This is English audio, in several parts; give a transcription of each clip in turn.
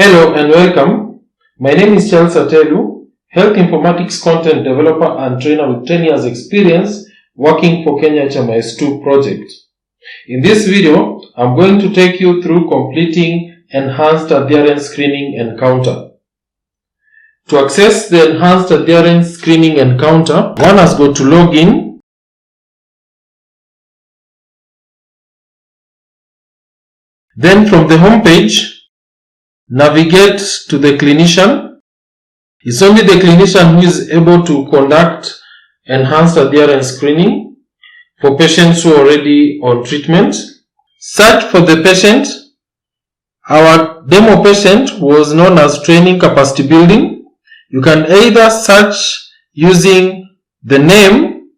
Hello and welcome. My name is Charles Atelu, Health Informatics Content Developer and Trainer with 10 years experience working for KenyaEMR 2 project. In this video, I'm going to take you through completing Enhanced Adherence Screening Encounter. To access the Enhanced Adherence Screening Encounter, one has got to log in. Then from the home page, navigate to the clinician. It's only the clinician who is able to conduct enhanced adherence screening for patients who are already on treatment. Search for the patient. Our demo patient was known as training capacity building. You can either search using the name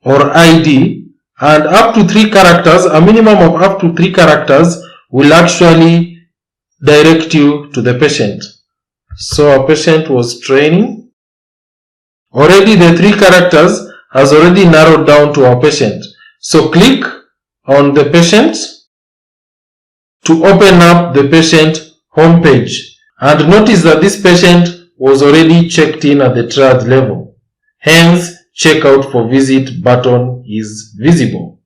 or ID, and up to 3 characters, a minimum of up to 3 characters will actually direct you to the patient. So our patient was training. Already the 3 characters has already narrowed down to our patient. So click on the patient to open up the patient homepage. And notice that this patient was already checked in at the triage level. Hence, checkout for visit button is visible.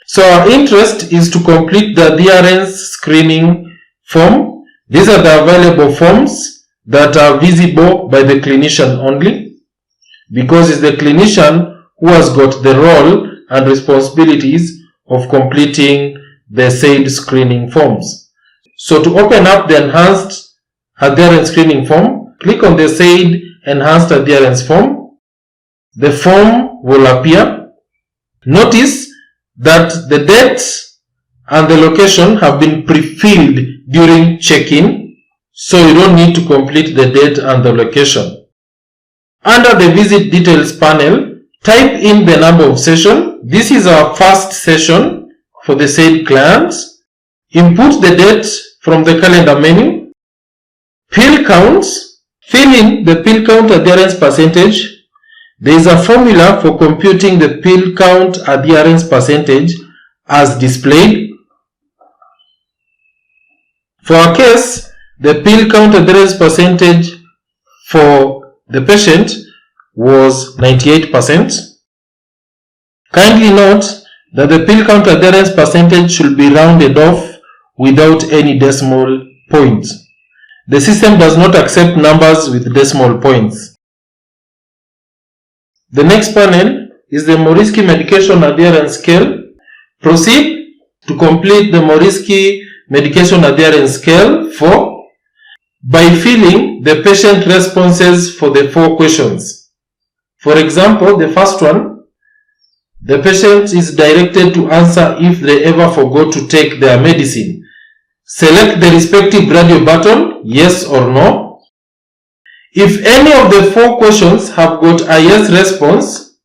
So our interest is to complete the adherence screening form. These are the available forms that are visible by the clinician only, because it's the clinician who has got the role and responsibilities of completing the said screening forms. So to open up the Enhanced Adherence Screening form, click on the said Enhanced Adherence form. The form will appear. Notice that the date and the location have been pre-filled during check-in, so you don't need to complete the date and the location. Under the visit details panel, type in the number of session. This is our first session for the said client. Input the date from the calendar menu. Pill counts. Fill in the pill count adherence percentage. There is a formula for computing the pill count adherence percentage as displayed. For our case, the pill count adherence percentage for the patient was 98%. Kindly note that the pill count adherence percentage should be rounded off without any decimal points. The system does not accept numbers with decimal points. The next panel is the Moriski Medication Adherence Scale. Proceed to complete the Moriski Medication Adherence Scale 4 by filling the patient responses for the 4 questions. For example, the first one, the patient is directed to answer if they ever forgot to take their medicine. Select the respective radio button, yes or no. If any of the 4 questions have got a yes response,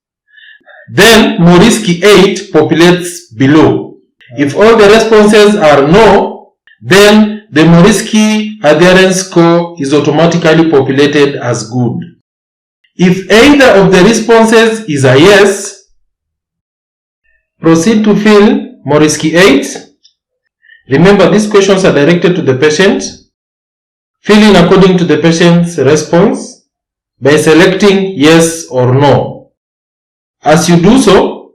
then Moriski 8 populates below. If all the responses are no, then the Moriski adherence score is automatically populated as good. If either of the responses is a yes, proceed to fill Moriski 8. Remember, these questions are directed to the patient. Fill in according to the patient's response by selecting yes or no. As you do so,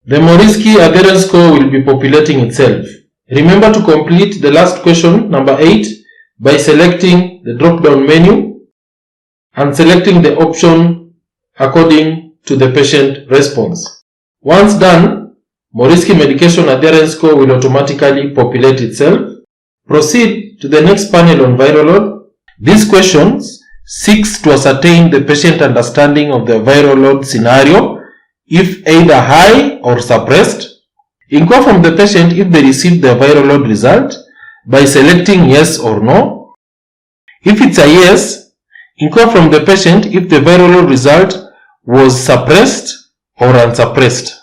the Moriski adherence score will be populating itself. Remember to complete the last question, number 8, by selecting the drop-down menu and selecting the option according to the patient response. Once done, Moriski Medication Adherence Score will automatically populate itself. Proceed to the next panel on viral load. These questions seeks to ascertain the patient understanding of the viral load scenario, if either high or suppressed. Inquire from the patient if they received the viral load result by selecting yes or no. If it's a yes, inquire from the patient if the viral load result was suppressed or unsuppressed,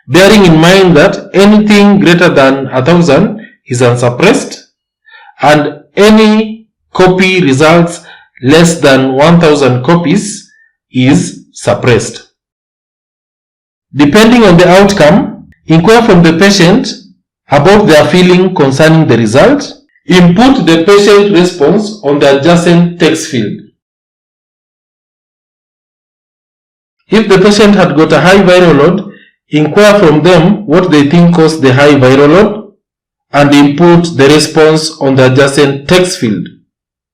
bearing in mind that anything greater than 1000 is unsuppressed and any copy results less than 1000 copies is suppressed. Depending on the outcome, inquire from the patient about their feeling concerning the result. Input the patient response on the adjacent text field. If the patient had got a high viral load, inquire from them what they think caused the high viral load and input the response on the adjacent text field.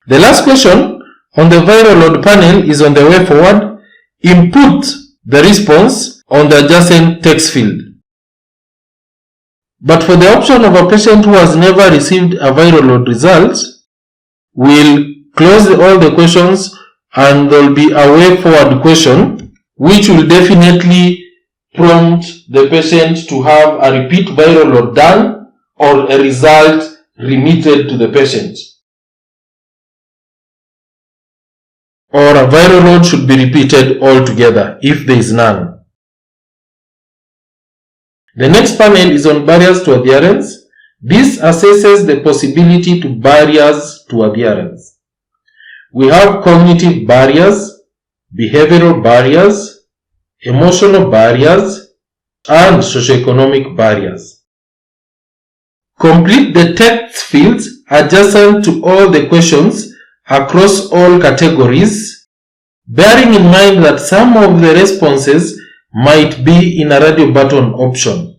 The last question on the viral load panel is on the way forward. Input the response on the adjacent text field. But for the option of a patient who has never received a viral load result, we'll close all the questions and there will be a way forward question which will definitely prompt the patient to have a repeat viral load done or a result remitted to the patient. Or a viral load should be repeated altogether if there is none. The next panel is on barriers to adherence. This assesses the possibility to barriers to adherence. We have cognitive barriers, behavioral barriers, emotional barriers, and socioeconomic barriers. Complete the text fields adjacent to all the questions across all categories, bearing in mind that some of the responses might be in a radio button option.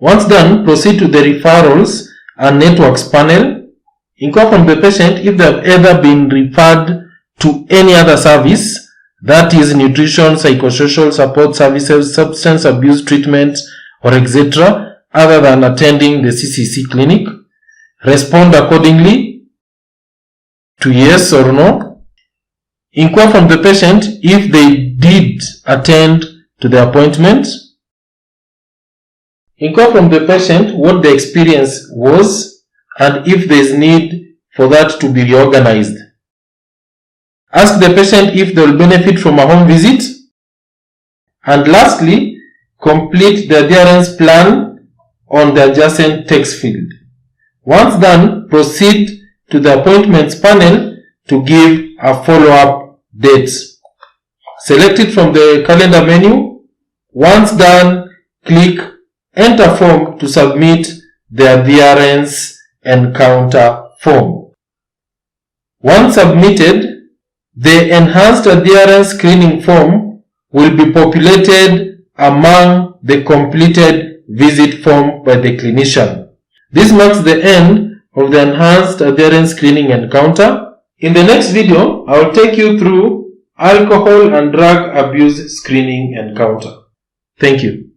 Once done, proceed to the referrals and networks panel. Inquire from the patient if they have either been referred to any other service, that is nutrition, psychosocial support services, substance abuse treatment, or etc., other than attending the CCC clinic. Respond accordingly to yes or no. Inquire from the patient if they did attend to the appointment. Inquire from the patient what the experience was and if there is need for that to be reorganized. Ask the patient if they will benefit from a home visit. And lastly, complete the adherence plan on the adjacent text field. Once done, proceed to the appointments panel to give a follow-up date. Select it from the calendar menu. Once done, click Enter form to submit the adherence encounter form. Once submitted, the enhanced adherence screening form will be populated among the completed visit form by the clinician. This marks the end of the enhanced adherence screening encounter. In the next video, I will take you through alcohol and drug abuse screening encounter. Thank you.